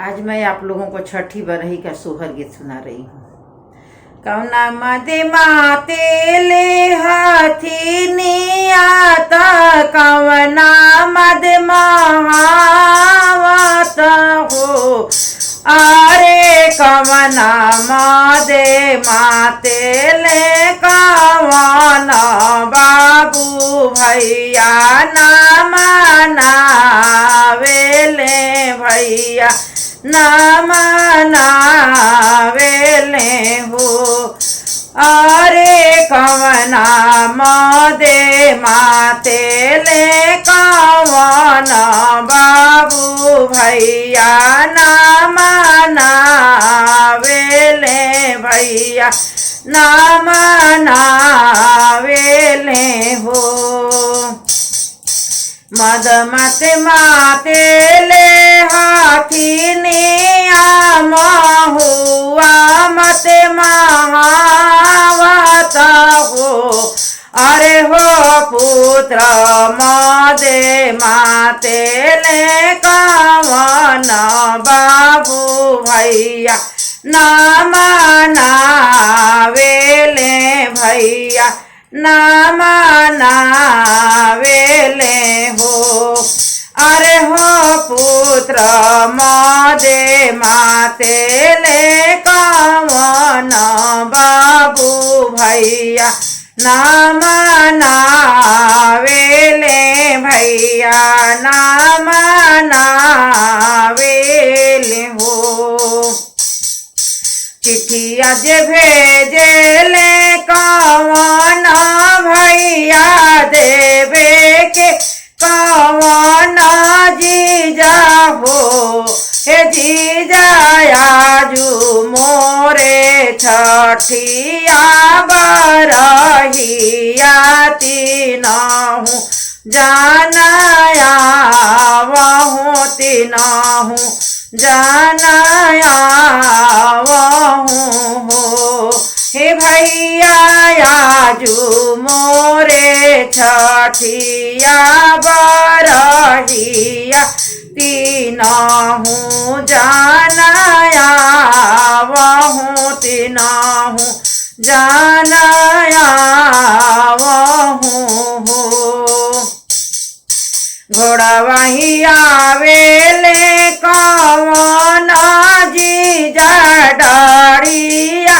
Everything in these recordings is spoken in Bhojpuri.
आज मैं आप लोगों को छठी बरही का सोहर गीत सुना रही हूँ। कौना मदे माते ले हाथी नियाता, कवना मद महावत हो। अरे कवना मदे माते ले कवना बाबू भैया ना मनावेले भैया ना मनावेले हो। अरे कवना मदे माते ले कवना बाबू भैया ना मनावेले भैया ना मनावेले हो। मद मते माते ले हाथी निया महुआ मते महावत हो। अरे हो पुत्र मदे माते ले कवन बाबू भैया ना मनावेले भैया ना मनावेले हो। अरे हो पुत्र मदे माते ले कवन बाबू भैया ना मनावेले भैया ना मनावेले हो। चिट्ठिया जे भेजेले कवन भैया देवे के कवन जीजा हो। हे जीजा आजू मोरे छठिया बरहिया तीनहु जानया वहु तीनहु जानया वहु हो। हे भैया आजू मोरे छठिया बरहिया तीनहु जानया वहु तीनहु जानया वहु हो। घोड़ावाही आवेले कवन जीजा डरिया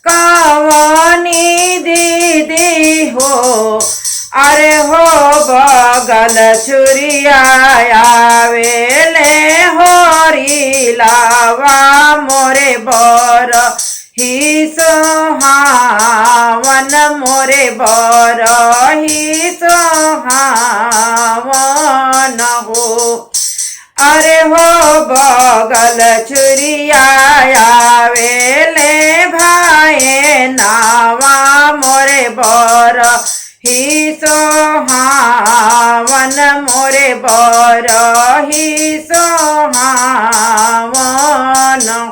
कवनी दीदी हो। अरे हो बगल छुरिया आवेले होरी लावा मोरे बर ही सोहावन मोरे बर ही सोहावन हो। अरे हो बगल छुरिया आवेले भाई नावा मोरे बर ही सोहावन मोरे बर ही सोहावन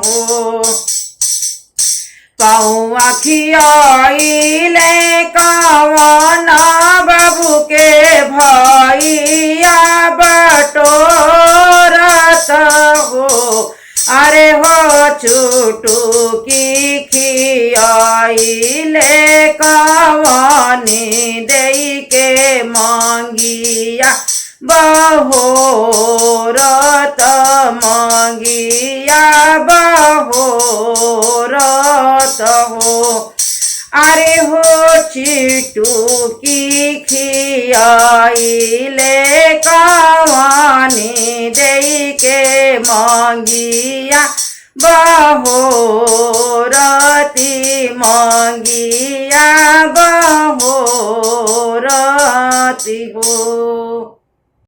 हो। पौआ खियाइले कवन बाबू के भैया बटोरत हो। अरे हो चुटुकी खियाइले कवनी देई के मंगिया बहोरत मंगिया बहोरत हो। अरे हो चिटुकी खियाइले कवनी देई के मंगिया बहोरती मंगिया